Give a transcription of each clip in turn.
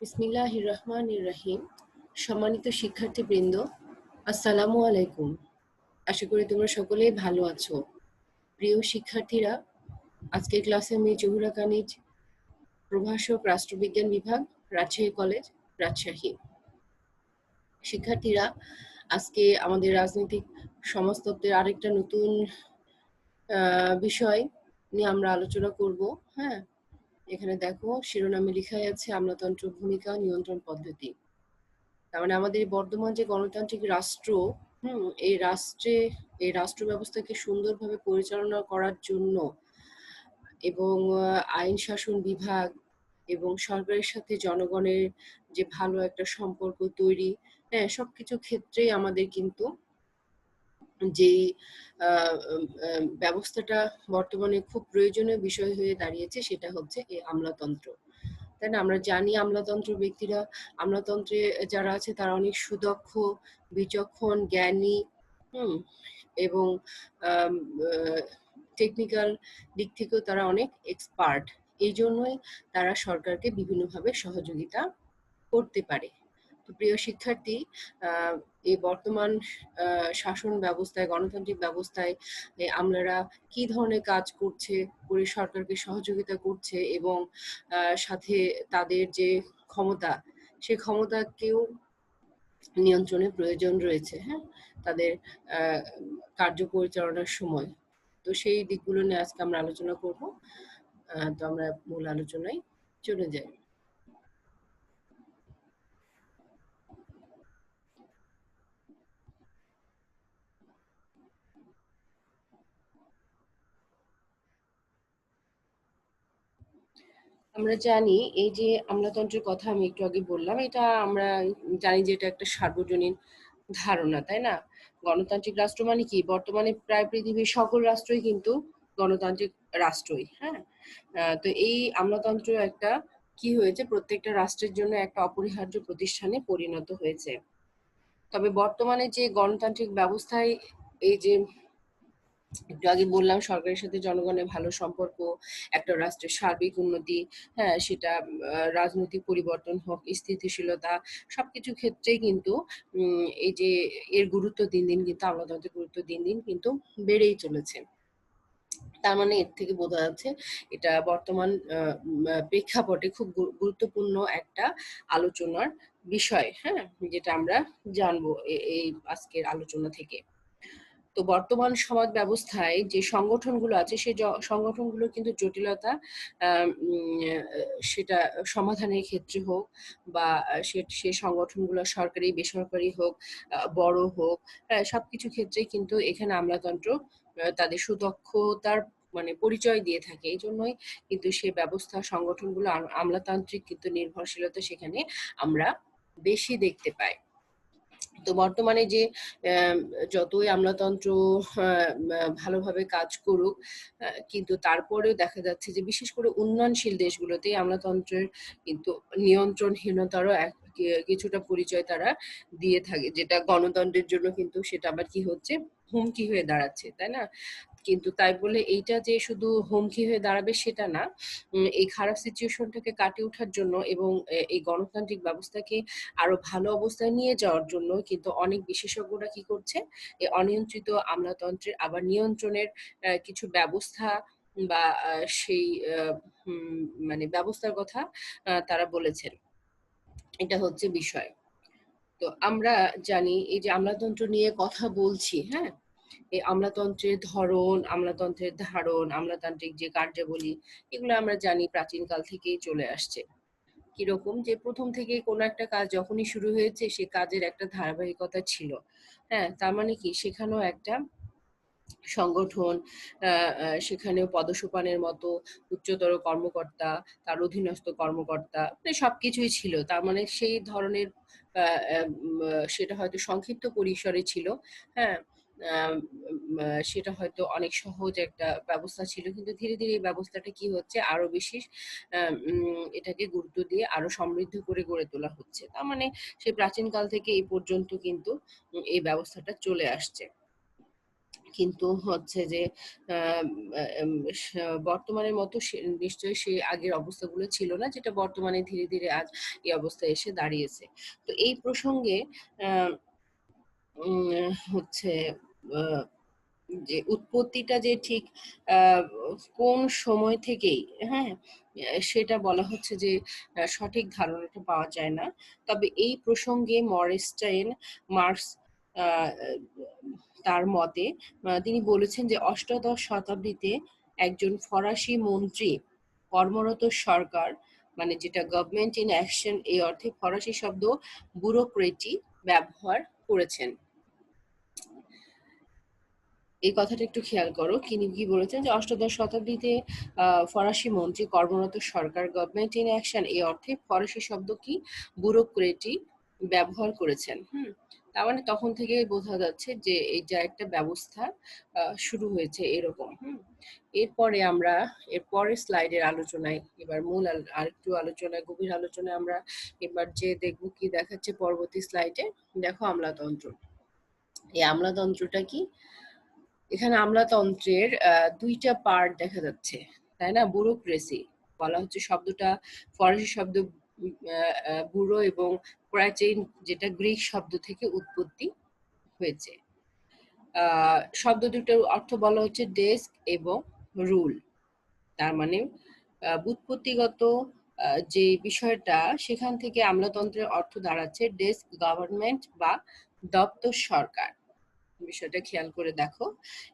বিসমিল্লাহির রহমানির রহিম। সম্মানিত শিক্ষার্থীবৃন্দ, আসসালামু আলাইকুম। আশা করি তোমরা সকলেই ভালো আছো। প্রিয় শিক্ষার্থীরা, আজকের ক্লাসে আমি জহুরা কানিজ, প্রভাষক, রাষ্ট্রবিজ্ঞান বিভাগ, রাজশাহী কলেজ, রাজশাহী। শিক্ষার্থীরা, আজকে আমাদের রাজনৈতিক সমাজতত্ত্বের আরেকটা নতুন বিষয় নিয়ে আমরা আলোচনা করব। হ্যাঁ, এখানে দেখো শিরোনামে লেখাই আছে আমলাতন্ত্র, ভূমিকা, নিয়ন্ত্রণ পদ্ধতি। তার মানে আমাদের বর্তমান যে গণতান্ত্রিক রাষ্ট্র, এই রাষ্ট্র ব্যবস্থাকে সুন্দরভাবে পরিচালনা করার জন্য এবং আইন শাসন বিভাগ এবং সরকারের সাথে জনগণের যে ভালো একটা সম্পর্ক তৈরি, হ্যাঁ, সবকিছু ক্ষেত্রেই আমাদের কিন্তু যেই ব্যবস্থাটা বর্তমানে খুব প্রয়োজনীয় বিষয় হয়ে দাঁড়িয়েছে সেটা হচ্ছে এই আমলাতন্ত্র। তাই না? আমরা জানি আমলাতন্ত্রে যারা আছে তারা অনেক সুদক্ষ, বিচক্ষণ, জ্ঞানী, এবং টেকনিক্যাল দিক থেকেও তারা অনেক এক্সপার্ট। এই জন্যই তারা সরকারকে বিভিন্নভাবে সহযোগিতা করতে পারে। তো প্রিয় শিক্ষার্থী, এই বর্তমান শাসন ব্যবস্থায়, গণতান্ত্রিক ব্যবস্থায় আমলারা কি ধরনের কাজ করছে, করে সরকারকে সহযোগিতা করছে এবং সাথে তাদের যে ক্ষমতা, সেই ক্ষমতাকেও নিয়ন্ত্রণের প্রয়োজন রয়েছে, হ্যাঁ, তাদের কার্য পরিচালনার সময়। তো সেই দিকগুলো নিয়ে আজকে আমরা আলোচনা করব। তো আমরা মূল আলোচনায় চলে যাই। আমরা জানি এই যে আমলাতন্ত্রের কথা আমি একটু আগে বললাম, এটা আমরা জানি যে এটা একটা সার্বজনীন ধারণা, তাই না? গণতান্ত্রিক রাষ্ট্র মানে কি? বর্তমানে প্রায় পৃথিবীর সকল রাষ্ট্রই কিন্তু গণতান্ত্রিক রাষ্ট্রই, হ্যাঁ। তো এই আমলাতন্ত্র একটা কি হয়েছে, প্রত্যেকটা রাষ্ট্রের জন্য একটা অপরিহার্য প্রতিষ্ঠানে পরিণত হয়েছে। তবে বর্তমানে যে গণতান্ত্রিক ব্যবস্থায় এই যে একটু আগে বললাম সরকারের সাথে জনগণের ভালো সম্পর্ক, একটা রাষ্ট্রের সার্বিক উন্নতি, হ্যাঁ, সেটা রাজনৈতিক পরিবর্তন হোক, স্থিতিশীলতা, সবকিছু ক্ষেত্রেই কিন্তু এই যে এর গুরুত্ব দিন দিন কিন্তু আমলাতন্ত্রের গুরুত্ব দিন দিন কিন্তু বেড়েই চলেছে। তার মানে এর থেকে বোঝা যাচ্ছে এটা বর্তমান প্রেক্ষাপটে খুব গুরুত্বপূর্ণ একটা আলোচনার বিষয়, হ্যাঁ, যেটা আমরা জানবো এই আজকের আলোচনা থেকে। তো বর্তমান সমাজ ব্যবস্থায় যে সংগঠনগুলো আছে সেই সংগঠনগুলো কিন্তু জটিলতা সেটা সমাধানের ক্ষেত্রে হোক বা সে সংগঠনগুলো সরকারি বেসরকারি হোক, বড় হোক, সবকিছু ক্ষেত্রে কিন্তু এখানে আমলাতন্ত্র তাদের সুদক্ষতার মানে পরিচয় দিয়ে থাকে। এই জন্যই কিন্তু সে ব্যবস্থা সংগঠনগুলো আমলাতান্ত্রিক কিন্তু নির্ভরশীলতা সেখানে আমরা বেশি দেখতে পাই। তো বর্তমানে যে যতই আমলাতন্ত্র ভালোভাবে কাজ করুক, কিন্তু তারপরেও দেখা যাচ্ছে যে বিশেষ করে উন্নয়নশীল দেশগুলোতে আমলাতন্ত্রের কিন্তু নিয়ন্ত্রণহীনতারও কিছুটা পরিচয় তারা দিয়ে থাকে, যেটা গণতন্ত্রের জন্য কিন্তু সেটা আবার কি হচ্ছে, হুমকি হয়ে দাঁড়াচ্ছে, তাই না? কিন্তু তাই বলে এইটা যে শুধু হুমকি হয়ে দাঁড়াবে সেটা না। এই খারাপ সিচুয়েশনটাকে কাটিয়ে ওঠার জন্য এবং এই গণতান্ত্রিক ব্যবস্থাকে আরো ভালো অবস্থায় নিয়ে যাওয়ার জন্য কিন্তু অনেক বিশেষজ্ঞরা কি করছে, এই অনিয়ন্ত্রিত আমলাতন্ত্রের আবার নিয়ন্ত্রণের কিছু ব্যবস্থা বা সেই মানে ব্যবস্থার কথা তারা বলেছেন। এটা হচ্ছে বিষয়। তো আমরা জানি এই যে আমলাতন্ত্র নিয়ে কথা বলছি, হ্যাঁ, এই আমলাতন্ত্রের ধরন, আমলাতন্ত্রের ধারণ, আমলাতান্ত্রিক যে কার্যাবলী, এগুলো আমরা জানি প্রাচীনকাল থেকেই চলে আসছে। কিরকম যে প্রথম থেকে কোনো একটা কাজ যখনই শুরু হয়েছে সে কাজের একটা ধারাবাহিকতা ছিল, হ্যাঁ। তার মানে কি, সেখানেও একটা সংগঠন, সেখানেও পদসোপানের মতো উচ্চতর কর্মকর্তা, তার অধীনস্থ কর্মকর্তা, মানে সবকিছুই ছিল। তার মানে সেই ধরনের সেটা হয়তো সংক্ষিপ্ত পরিসরে ছিল, হ্যাঁ। সেটা হয়তো অনেক সহজ একটা ব্যবস্থা ছিল, কিন্তু ধীরে ধীরে এই ব্যবস্থাটা কি হচ্ছে, আরো বেশি এটাকে গুরুত্ব দিয়ে আরো সমৃদ্ধ করে গড়ে তোলা হচ্ছে। তার মানে সেই প্রাচীনকাল থেকে এই পর্যন্ত কিন্তু এই ব্যবস্থাটা চলে আসছে। কিন্তু হচ্ছে যে বর্তমানের মতো নিশ্চয়ই সেই আগের অবস্থাগুলো ছিল না, যেটা বর্তমানে ধীরে ধীরে আজ এই অবস্থায় এসে দাঁড়িয়েছে। তো এই প্রসঙ্গে আহ, হচ্ছে আহ, যে উৎপত্তিটা যে ঠিক আহ, কোন সময় থেকেই, হ্যাঁ, সেটা বলা হচ্ছে যে সঠিক ধারণাটা পাওয়া যায় না। তবে এই প্রসঙ্গে মার্কস আহ, তার মতে তিনি বলেছেন যে অষ্টাদশ শতাব্দীতে একজন ফরাসি মন্ত্রী কর্মরত সরকার, মানে যেটা গভর্নমেন্ট ইন অ্যাকশন, এই অর্থে ফরাসি শব্দ ব্যুরোক্রেটি ব্যবহার করেছেন। এই কথাটা একটু খেয়াল করো, তিনি কি বলেছেন যে অষ্টাদশ শতাব্দীতে ফরাসি মন্ত্রী কর্মরত সরকার গভর্নমেন্ট ইন অ্যাকশন এই অর্থে ফরাসি শব্দ কি ব্যুরোক্রেটি ব্যবহার করেছেন। তার মানে তখন থেকে বোঝা যাচ্ছে যে এই যে একটা ব্যবস্থা শুরু হয়েছে এরকম। এরপরে আমরা এর পরের স্লাইডের আলোচনায় এবার মূল আরেকটু আলোচনায়, গভীর আলোচনায় আমরা এবার যে দেখবো কি দেখাচ্ছে পরবর্তী স্লাইডে। দেখো আমলাতন্ত্র। এই আমলাতন্ত্রটা কি? এখানে আমলাতন্ত্রের দুইটা পার্ট দেখা যাচ্ছে, তাই না? ব্যুরোক্রেসি বলা হচ্ছে শব্দটা ফরাসি শব্দ ব্যুরো এবং ক্রাচেইন, যেটা গ্রিক শব্দ থেকে উৎপত্তি হয়েছে। শব্দ দুটোর অর্থ বলা হচ্ছে ডেস্ক এবং রুল। তার মানে ব্যুৎপত্তিগত যে বিষয়টা, সেখান থেকে আমলাতন্ত্রের অর্থ দাঁড়াচ্ছে ডেস্ক গভর্নমেন্ট বা দপ্তর সরকার। বিষয়টা খেয়াল করে দেখো,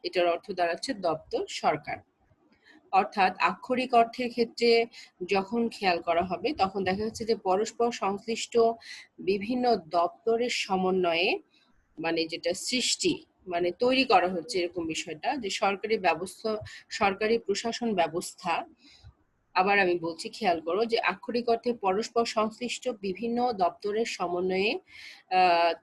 এটার অর্থ দাঁড়াচ্ছে দপ্তর সরকার। অর্থাৎ আক্ষরিক অর্থের ক্ষেত্রে যখন খেয়াল করা হবে তখন দেখা যাচ্ছে যে পরস্পর সংশ্লিষ্ট বিভিন্ন দপ্তরের সমন্বয়ে, মানে যেটা সৃষ্টি, মানে তৈরি করা হচ্ছে এরকম বিষয়টা, যে সরকারি ব্যবস্থা, সরকারি প্রশাসন ব্যবস্থা। আবার আমি বলছি, খেয়াল করো, যে আক্ষরিক অর্থে পরস্পর সংশ্লিষ্ট বিভিন্ন দপ্তরের সমন্বয়ে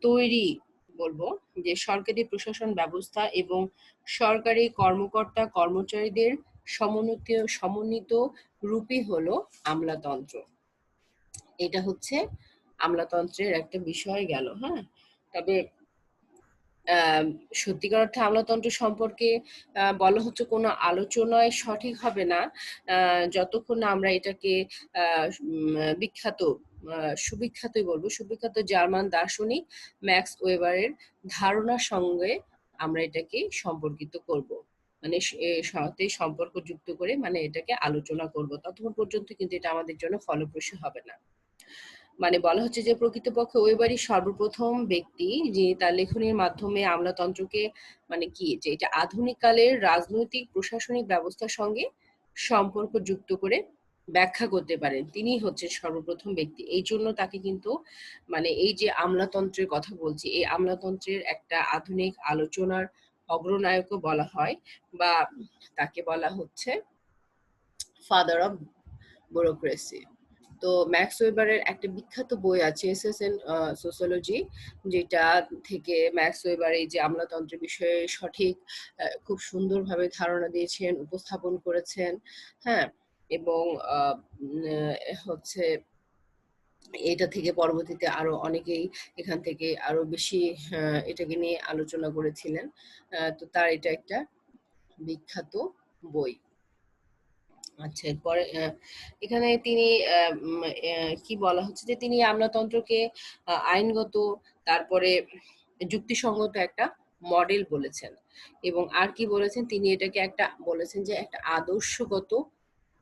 তৈরি, বলবো যে সরকারি প্রশাসন ব্যবস্থা এবং সরকারি কর্মকর্তা কর্মচারীদের সমন্বিত রূপই হলো আমলাতন্ত্র। এটা হচ্ছে আমলাতন্ত্রের একটা বিষয় গেল। হ্যাঁ, তবে সত্যিকার অর্থে আমলাতন্ত্র সম্পর্কে বলা হচ্ছে কোনো আলোচনায় সঠিক হবে না যতক্ষণ না আমরা এটাকে বিখ্যাত, সুবিখ্যাতই বলবো, সুবিখ্যাত জার্মান দার্শনিক ম্যাক্স ওয়েবারের ধারণার সঙ্গে আমরা এটাকে সম্পর্কিত করব, মানে সাথে সম্পর্ক যুক্ত করে মানে এটাকে আলোচনা করব। ততক্ষণ পর্যন্ত কিন্তু এটা আমাদের জন্য ফলপ্রসূ হবে না। মানে বলা হচ্ছে যে প্রকৃতপক্ষে ওয়েবারই সর্বপ্রথম ব্যক্তি যিনি তার লেখনীর মাধ্যমে আমলাতন্ত্রকে, মানে কি, যে এটা আধুনিক কালের রাজনৈতিক প্রশাসনিক ব্যবস্থার সঙ্গে সম্পর্ক যুক্ত করে ব্যাখ্যা করতে পারেন। তিনি হচ্ছেন সর্বপ্রথম ব্যক্তি। এই জন্য তাকে কিন্তু, মানে এই যে আমলাতন্ত্রের কথা বলছি, এই আমলাতন্ত্রের একটা আধুনিক আলোচনার অগ্রনায়কও বলা হয়, বা তাকে বলা হচ্ছে ফাদার অফ ব্যুরোক্রেসি। তো ম্যাক্স ওয়েবারের একটা বিখ্যাত বই আছে এসএসএন সোসিওলজি, যেটা থেকে ম্যাক্স ওয়েবার এই যে আমলাতন্ত্রের বিষয়ে সঠিক খুব সুন্দরভাবে ধারণা দিয়েছেন, উপস্থাপন করেছেন। হ্যাঁ, এবং হচ্ছে এটা থেকে পরবর্তীতে আরো অনেকেই এখান থেকে আরো বেশি এটাকে নিয়ে আলোচনা করেছিলেন। তো তার এটা একটা বিখ্যাত বই। আচ্ছা, এরপরে এখানে তিনি কি বলা হচ্ছে যে তিনি আমলাতন্ত্রকে আইনগত, তারপরে যুক্তিসঙ্গত একটা মডেল বলেছেন, এবং আর কি বলেছেন, তিনি এটাকে একটা বলেছেন যে একটা আদর্শগত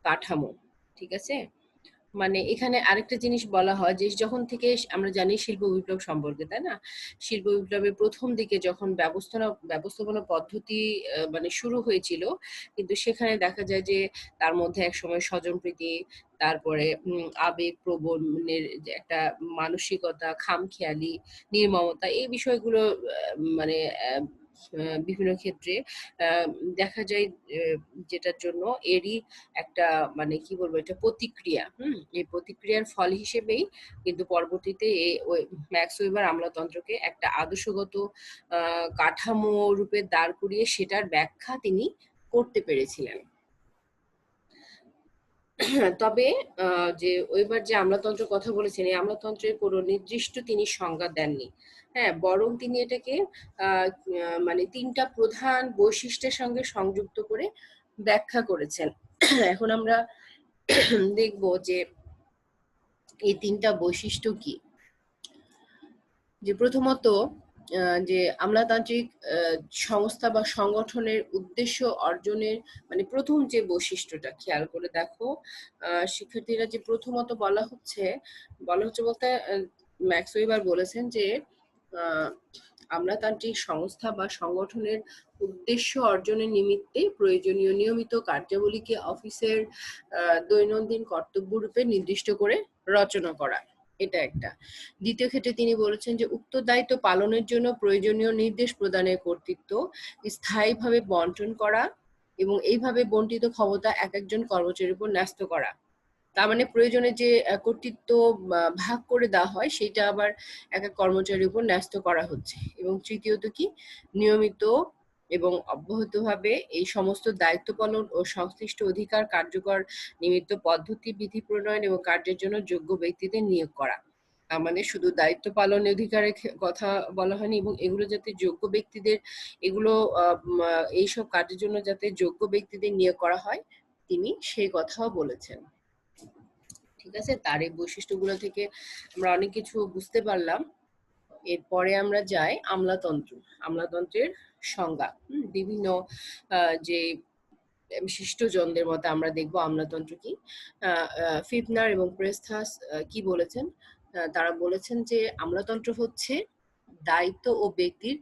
কাঠামো। ঠিক আছে, মানে এখানে আরেকটা জিনিস বলা হয় যে যখন থেকে আমরা জানি শিল্প বিপ্লব সম্পর্কে, তাই না? শিল্প বিপ্লবের প্রথম দিকে যখন ব্যবস্থাপনা পদ্ধতি মানে শুরু হয়েছিল, কিন্তু সেখানে দেখা যায় যে তার মধ্যে একসময় স্বজনপ্রীতি, তারপরে আবেগ প্রবণের যে একটা মানসিকতা, খামখেয়ালি, নির্মমতা, এই বিষয়গুলো মানে বিভিন্ন ক্ষেত্রে আহ, দেখা যায়, যেটার জন্য এরই একটা, মানে কি বলবো, এটা প্রতিক্রিয়া। এই প্রতিক্রিয়ার ফল হিসেবেই কিন্তু পরবর্তীতে এই ম্যাক্স ওয়েবার আমলাতন্ত্রকে একটা আদর্শগত কাঠামো রূপে দাঁড় করিয়ে সেটার ব্যাখ্যা তিনি করতে পেরেছিলেন। তবে যে ওইবার যে আমলাতন্ত্রের কথা বলেছেন, এই আমলাতন্ত্রের কোনো নির্দিষ্ট তিনি সংজ্ঞা দেননি। হ্যাঁ, বরং তিনি এটাকে মানে ৩ টা প্রধান বৈশিষ্ট্যের সঙ্গে সংযুক্ত করে ব্যাখ্যা করেছেন। এখন আমরা দেখব যে এই ৩ টা বৈশিষ্ট্য কি? যে প্রথমত যে আমলাতান্ত্রিক সংস্থা বা সংগঠনের উদ্দেশ্য অর্জনের মানে প্রথম যে বৈশিষ্ট্যটা খেয়াল করে দেখো, শিক্ষার্থীরা যে প্রথমত বলা হচ্ছে বলতে ম্যাক্স ওয়েবার বলেছেন যে আহ, আমলাতান্ত্রিক সংস্থা বা সংগঠনের উদ্দেশ্য অর্জনের নিমিত্তে প্রয়োজনীয় নিয়মিত কার্যাবলীকে অফিসের দৈনন্দিন কর্তব্যরূপে নির্দিষ্ট করে রচনা করা, এটা একটা। দ্বিতীয় ক্ষেত্রে তিনি বলেছেন যে উক্ত দায়িত্ব পালনের জন্য প্রয়োজনীয় নির্দেশ প্রদানের কর্তৃত্ব স্থায়ীভাবে বন্টন করা এবং এইভাবে বন্টিত ক্ষমতা এক একজন কর্মচারীর উপর ন্যস্ত করা। তার মানে প্রয়োজনে যে কর্তৃত্ব ভাগ করে দেওয়া হয় সেটা আবার এক এক কর্মচারীর উপর ন্যস্ত করা হচ্ছে। এবং তৃতীয়ত কি, নিয়মিত এবং অব্যাহতভাবে এই সমস্ত দায়িত্ব পালন ও সংশ্লিষ্ট অধিকার কার্যকর নিমিত্ত পদ্ধতি বিধি প্রণয়ন এবং কার্যের জন্য যোগ্য ব্যক্তিদের নিয়োগ করা। তার মানে শুধু দায়িত্ব পালনের অধিকারের কথা বলা হয়নি, এবং এগুলো যাতে যোগ্য ব্যক্তিদের এগুলো এইসব কাজের জন্য যাতে যোগ্য ব্যক্তিদের নিয়োগ করা হয় তিনি সেই কথাও বলেছেন। ঠিক আছে, তার এই বৈশিষ্ট্যগুলো থেকে আমরা অনেক কিছু বুঝতে পারলাম। এরপরে আমরা যাই আমলাতন্ত্র। আমলাতন্ত্রের সংজ্ঞা বিভিন্ন যে বিশিষ্টজনদের মতে আমরা দেখব আমলাতন্ত্র কি। ফিফনার এবং প্রেস্থাস কি বলেছেন? তারা বলেছেন যে আমলাতন্ত্র হচ্ছে দায়িত্ব ও ব্যক্তির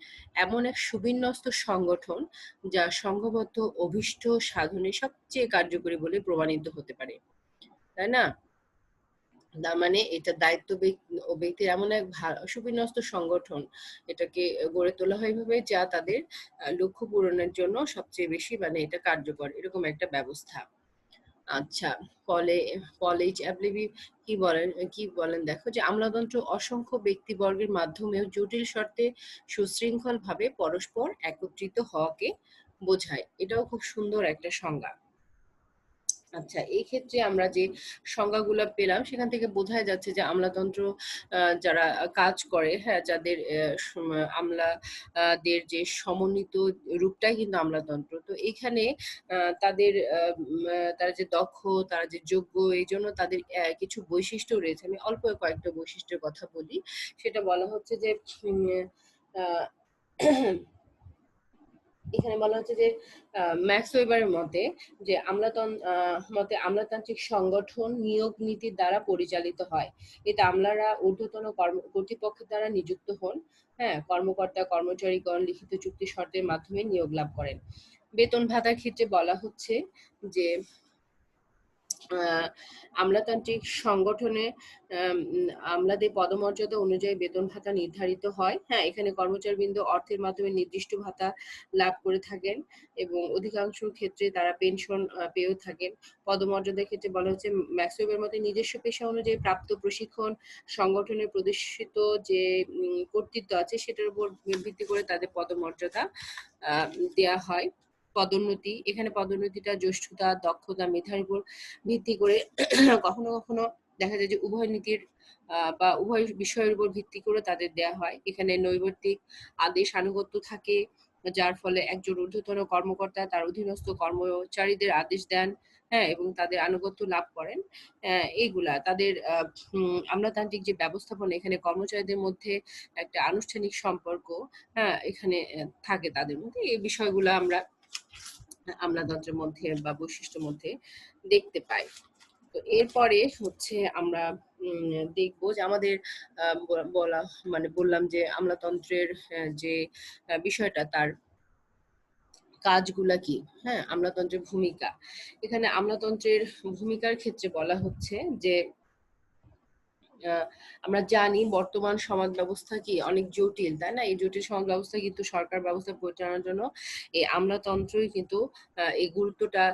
এমন এক সুবিন্যস্ত সংগঠন যা সংঘবদ্ধ অভীষ্ট সাধনে সবচেয়ে কার্যকরী বলে প্রমাণিত হতে পারে, তাই না? তার মানে এটা দায়িত্ব ও ব্যক্তির এমন এক সুবিন্যস্ত সংগঠন, এটাকে গড়ে তোলা হয় এভাবে যা তাদের লক্ষ্য পূরণের জন্য সবচেয়ে বেশি মানে এটা কার্যকর, এরকম একটা ব্যবস্থা। আচ্ছা, ফলে এইচ অ্যাবলেবি কি বলেন দেখো, যে আমলাতন্ত্র অসংখ্য ব্যক্তিবর্গের মাধ্যমেও জটিল শর্তে সুশৃঙ্খল ভাবে পরস্পর একত্রিত হওয়াকে বোঝায়। এটাও খুব সুন্দর একটা সংজ্ঞা। আচ্ছা, এই ক্ষেত্রে আমরা যে সংজ্ঞাগুলো পেলাম সেখান থেকে বোঝা যাচ্ছে যে আমলাতন্ত্র যারা কাজ করে, হ্যাঁ, যাদের আমলাদের যে সমন্বিত রূপটাই কিন্তু আমলাতন্ত্র। তো এখানে তারা যে দক্ষ, তারা যে যোগ্য, এই জন্য তাদের কিছু বৈশিষ্ট্য রয়েছে। আমি অল্প কয়েকটা বৈশিষ্ট্যের কথা বলি। সেটা বলা হচ্ছে যে আহ এখানে বলা হচ্ছে যে ম্যাক্স ওয়েবারের মতে যে আমলাতান্ত্রিক সংগঠন নিয়োগ নীতির দ্বারা পরিচালিত হয়। এতে আমলারা ঊর্ধ্বতন কর্তৃপক্ষের দ্বারা নিযুক্ত হন। হ্যাঁ, কর্মকর্তা কর্মচারীগণ লিখিত চুক্তি শর্তের মাধ্যমে নিয়োগ লাভ করেন। বেতন ভাতার ক্ষেত্রে বলা হচ্ছে যে আমলাতান্ত্রিক সংগঠনে আমলাদের পদমর্যাদা অনুযায়ী বেতন ভাতা নির্ধারিত হয়। হ্যাঁ, এখানে কর্মচারীবৃন্দ অর্থের মাধ্যমে নির্দিষ্ট ভাতা লাভ করে থাকেন এবং অধিকাংশ ক্ষেত্রে তারা পেনশন পেয়েও থাকেন। পদমর্যাদার ক্ষেত্রে বলা হচ্ছে ম্যাক্সওয়েবের মতে নিজস্ব পেশা অনুযায়ী প্রাপ্ত প্রশিক্ষণ, সংগঠনের প্রদর্শিত যে কর্তৃত্ব আছে সেটার উপর ভিত্তি করে তাদের পদমর্যাদা দেয়া হয়। পদোন্নতি, এখানে পদোন্নতিটা জ্যেষ্ঠতা, দক্ষতা, মেধার উপর ভিত্তি করে কখনো কখনো দেখা যায় যে উভয় নীতির বা উভয় বিষয়ের উপর ভিত্তি করে তাদের দেয়া হয়। এখানে নৈর্ব্যক্তিক আদেশ আনুগত্য থাকে, যার ফলে একজন ঊর্ধ্বতন কর্মকর্তা তার অধীনস্থ কর্মচারীদের আদেশ দেন, হ্যাঁ, এবং তাদের আনুগত্য লাভ করেন। এইগুলা তাদের আমলাতান্ত্রিক যে ব্যবস্থাপনা, এখানে কর্মচারীদের মধ্যে একটা আনুষ্ঠানিক সম্পর্ক, হ্যাঁ, এখানে থাকে তাদের মধ্যে। এই বিষয়গুলো আমরা আমলাতন্ত্রের মধ্যে বা বৈশিষ্ট্যের মধ্যে দেখতে পাই। তো এরপরে হচ্ছে আমরা দেখবো যে আমাদের বলা মানে বললাম যে আমলাতন্ত্রের যে বিষয়টা তার কাজগুলা কি। হ্যাঁ, আমলাতন্ত্রের ভূমিকা, এখানে আমলাতন্ত্রের ভূমিকার ক্ষেত্রে বলা হচ্ছে যে আমরা জানি বর্তমান সমাজ ব্যবস্থা কি অনেক জটিল, তাই না? এই জটিল সমাজ ব্যবস্থা কিন্তু সরকার ব্যবস্থা পরিচালনার জন্য এই আমলাতন্ত্রই কিন্তু এই গুরুত্বটা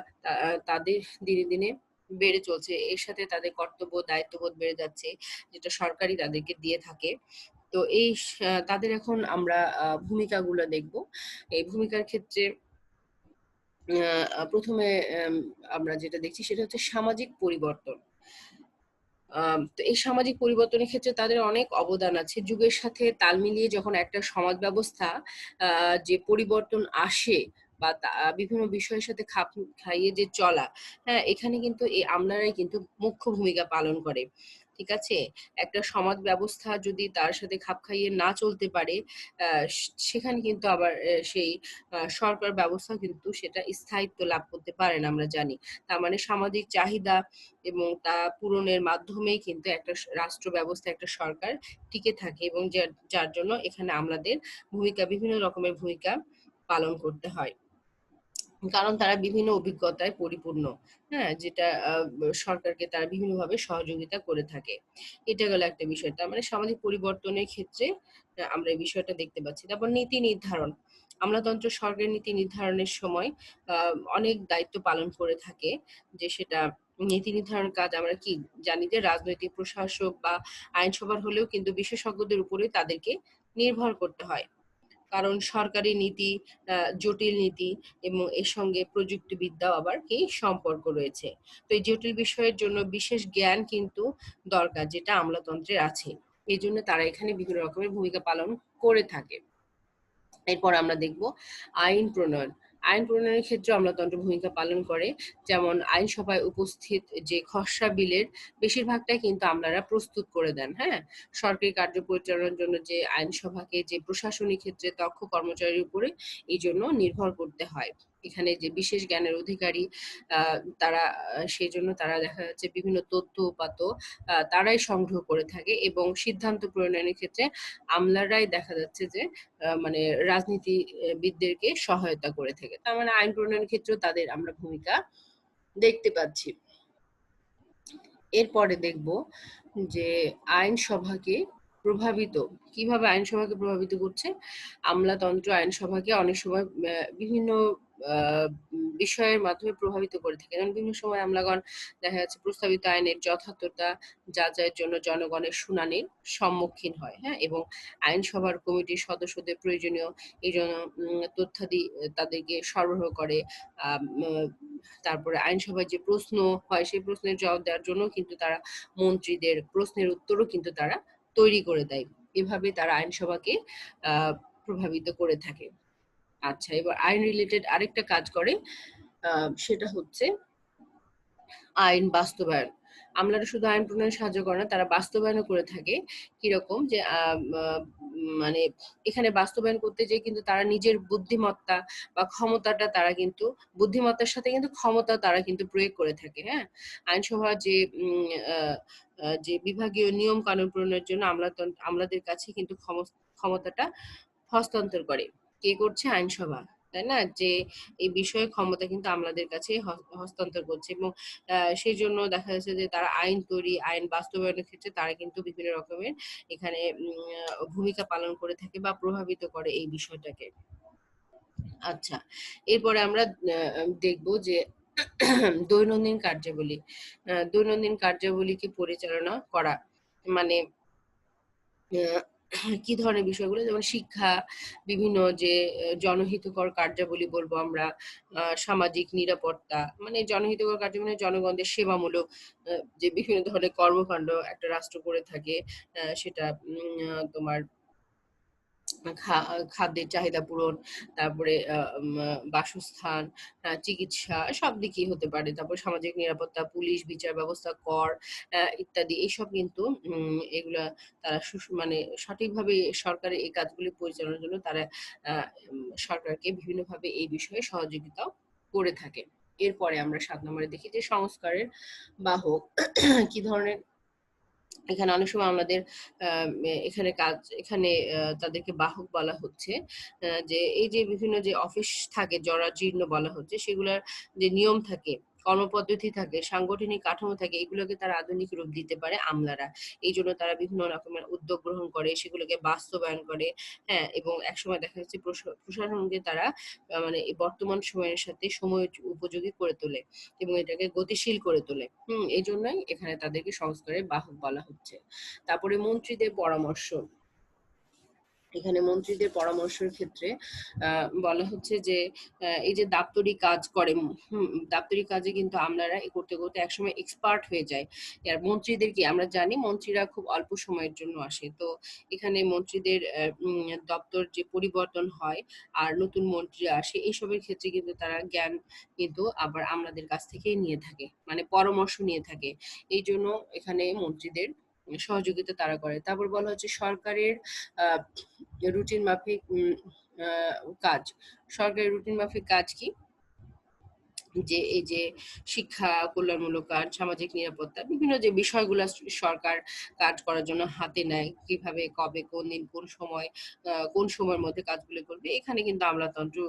তাদের দিনে দিনে বেড়ে চলছে। এর সাথে তাদের কর্তব্য দায়িত্ববোধ বেড়ে যাচ্ছে, যেটা সরকারই তাদেরকে দিয়ে থাকে। তো এই তাদের এখন আমরা ভূমিকাগুলো দেখব। এই ভূমিকার ক্ষেত্রে প্রথমে আমরা যেটা দেখছি সেটা হচ্ছে সামাজিক পরিবর্তন। তো এই সামাজিক পরিবর্তনের ক্ষেত্রে তাদের অনেক অবদান আছে। যুগের সাথে তাল মিলিয়ে যখন একটা সমাজ ব্যবস্থা যে পরিবর্তন আসে বা বিভিন্ন বিষয়ের সাথে খাপ খাইয়ে যে চলা, হ্যাঁ? এখানে কিন্তু এই আমলারাই কিন্তু মুখ্য ভূমিকা পালন করে। ঠিক আছে? একটা সমাজ ব্যবস্থা যদি তার সাথে খাপ খাইয়ে না চলতে পারে, সেখানে কিন্তু আবার সেই সরকার ব্যবস্থা কিন্তু সেটা স্থায়িত্ব লাভ করতে পারে না, আমরা জানি। তার মানে সামাজিক চাহিদা এবং তা পূরণের মাধ্যমেই কিন্তু একটা রাষ্ট্র ব্যবস্থা, একটা সরকার টিকে থাকে, এবং যার জন্য এখানে আমলাদের বিভিন্ন রকমের ভূমিকা পালন করতে হয়। কারণ তারা বিভিন্ন অভিজ্ঞতায় পরিপূর্ণ, হ্যাঁ? যেটা সরকারকে তারা বিভিন্নভাবে সহযোগিতা করে থাকে। এটা গেল একটা বিষয়। তার মানে সামাজিক পরিবর্তনের ক্ষেত্রে আমরা এই বিষয়টা দেখতে পাচ্ছি। তারপর নীতি নির্ধারণ। আমলাতন্ত্র সরকারের নীতি নির্ধারণের সময় অনেক দায়িত্ব পালন করে থাকে, যে সেটা নীতি নির্ধারণ কাজ আমরা কি জানি যে রাজনৈতিক প্রশাসক বা আইনসভার হলেও কিন্তু বিশেষজ্ঞদের উপরে তাদেরকে নির্ভর করতে হয়। কারণ সরকারি নীতি জটিল নীতি এবং এর সঙ্গে প্রযুক্তিবিদ্যাও আবার কি সম্পর্ক রয়েছে। তো এই জটিল বিষয়ের জন্য বিশেষ জ্ঞান কিন্তু দরকার, যেটা আমলাতন্ত্রের আছে। এই জন্য তারা এখানে বিভিন্ন রকমের ভূমিকা পালন করে থাকে। এরপর আমরা দেখব আইন প্রণয়ন। আইন প্রণয়নের ক্ষেত্রে আমলাতন্ত্র ভূমিকা পালন করে। যেমন আইনসভায় উপস্থিত যে খসড়া বিলের বেশিরভাগটাই কিন্তু আমলারা প্রস্তুত করে দেন, হ্যাঁ? সরকারি কার্য পরিচালনার জন্য যে আইনসভাকে যে প্রশাসনিক ক্ষেত্রে দক্ষ কর্মচারীর উপরে এই জন্য নির্ভর করতে হয়। এখানে যে বিশেষ জ্ঞানের অধিকারী, তারা সেই জন্য তারা দেখা যাচ্ছে বিভিন্ন তথ্য উপাত্ত তারাই সংগ্রহ করে থাকে, এবং সিদ্ধান্ত প্রণয়নের ক্ষেত্রে আমলারাই দেখা যাচ্ছে যে মানে রাজনীতিবিদদেরকে সহায়তা করে থাকে। তার মানে আইন প্রণয়নের ক্ষেত্রেও তাদের আমরা ভূমিকা দেখতে পাচ্ছি। এরপরে দেখব যে আইনসভাকে প্রভাবিত, কিভাবে আইনসভাকে প্রভাবিত করছে। আমলাতন্ত্র আইনসভাকে অনেক সময় বিভিন্ন বিষয়ের মাধ্যমে প্রভাবিত করে থাকে। যেমন বিভিন্ন সময় আমলাগণ দেখা যাচ্ছে প্রস্তাবিত আইনের যথার্থতা যাচাইয়ের জন্য জনগণের শুনানির সম্মুখীন হয়, হ্যাঁ? এবং আইনসভার কমিটির সদস্যদের প্রয়োজনীয় এই জন্য তথ্যাদি তাদেরকে সরবরাহ করে। আম, তারপরে আইনসভায় যে প্রশ্ন হয় সেই প্রশ্নের জবাব দেওয়ার জন্য কিন্তু তারা মন্ত্রীদের প্রশ্নের উত্তরও কিন্তু তারা তৈরি করে দেয়। এভাবে তারা আইনসভাকে প্রভাবিত করে থাকে। আচ্ছা, এবার আইন রিলেটেড আরেকটা কাজ করে, সেটা হচ্ছে আইন বাস্তবায়ন। আমলারা শুধু আইন প্রণয়নে সাহায্য করে না, তারা বাস্তবায়নও করে থাকে। কিরকম যে মানে এখানে বাস্তবায়ন করতে যেয়ে কিন্তু তারা নিজের বুদ্ধিমত্তা বা ক্ষমতাটা তারা কিন্তু বুদ্ধিমত্তার সাথে কিন্তু ক্ষমতা তারা কিন্তু প্রয়োগ করে থাকে, হ্যাঁ? আইনসভা যে যে বিভাগীয় নিয়ম কানুন প্রণয়নের জন্য আমলাদের কাছে কিন্তু ক্ষমতাটা হস্তান্তর করে। কে করছে? আইনসভা, তাই না? যে এই বিষয়ে ক্ষমতা কিন্তু আমলাদের কাছে হস্তান্তর করছে, এবং সেই জন্য দেখা যাচ্ছে যে তারা আইন তৈরি, আইন বাস্তবায়নের ক্ষেত্রে তারা কিন্তু বিভিন্ন রকমের এখানে ভূমিকা পালন করে থাকে বা প্রভাবিত করে এই বিষয়টাকে। আচ্ছা, এরপরে আমরা দেখব যে দৈনন্দিন কার্যাবলী। দৈনন্দিন কার্যাবলীকে পরিচালনা করা মানে আহ, কি ধরনের বিষয়গুলো, যেমন শিক্ষা, বিভিন্ন যে জনহিতকর কার্যাবলী বলবো আমরা, সামাজিক নিরাপত্তা, মানে জনহিতকর কার্যাবলী মানে জনগণের সেবামূলক যে বিভিন্ন ধরনের কর্মকাণ্ড একটা রাষ্ট্র করে থাকে, সেটা তোমার খাদ্যের চাহিদা পূরণ, তারপরে বাসস্থান, চিকিৎসা, সব দিকেই হতে পারে। তারপর সামাজিক নিরাপত্তা, পুলিশ, বিচার ব্যবস্থা, কর ইত্যাদি। এইসব কিন্তু এগুলা তারা মানে সঠিকভাবে সরকারের এই কাজগুলি পরিচালনার জন্য তারা সরকারকে বিভিন্নভাবে এই বিষয়ে সহযোগিতাও করে থাকে। এরপরে আমরা ৭ নম্বরে দেখি যে সংস্কারের বাহক। কি ধরনের, এখানে অনেক সময় আমাদের এখানে তাদেরকে বাহক বলা হচ্ছে। যে এই যে বিভিন্ন যে অফিস থাকে জরাজীর্ণ বলা হচ্ছে, সেগুলোর যে নিয়ম থাকে, কর্মপদ্ধতি থাকে, সাংগঠনিক কাঠামো থাকে, এগুলোকে তারা আধুনিক রূপ দিতে পারে আমলারা। এই জন্য তারা বিভিন্ন রকমের উদ্যোগ গ্রহণ করে, সেগুলোকে বাস্তবায়ন করে, হ্যাঁ? এবং একসময় দেখা যাচ্ছে প্রশাসনকে তারা মানে এই বর্তমান সময়ের সাথে সময় উপযোগী করে তোলে এবং এটাকে গতিশীল করে তোলে। এই জন্যই এখানে তাদেরকে সংস্কারের বাহক বলা হচ্ছে। তারপরে মন্ত্রীদের পরামর্শ। এখানে মন্ত্রীদের পরামর্শের ক্ষেত্রে বলা হচ্ছে যে এই যে দাপ্তরিক কাজ করে, দাপ্তরিক কাজে কিন্তু আমলারা করতে করতে একসময় এক্সপার্ট হয়ে যায়। আর মন্ত্রীদের কি আমরা জানি, মন্ত্রীরা খুব অল্প সময়ের জন্য আসে। তো এখানে মন্ত্রীদের দপ্তর যে পরিবর্তন হয় আর নতুন মন্ত্রী আসে, এইসবের ক্ষেত্রে কিন্তু তারা জ্ঞান কিন্তু আবার আমলাদের কাছ থেকেই নিয়ে থাকে, মানে পরামর্শ নিয়ে থাকে। এই জন্য এখানে মন্ত্রীদের সহযোগিতা তারা করে। তারপর বলা হচ্ছে সরকারের আহ রুটিন মাফিক কাজ। সরকারের রুটিন মাফিক কাজ কি? যে এই যে শিক্ষা, কল্যাণমূলক কাজ, সামাজিক নিরাপত্তা, বিভিন্ন যে বিষয়গুলো সরকার কাজ করার জন্য হাতে নেয়, কিভাবে, কবে, কোন দিন, কোন সময়, কোন সময়ের মধ্যে কাজগুলো করবে, এখানে কিন্তু আমলাতন্ত্র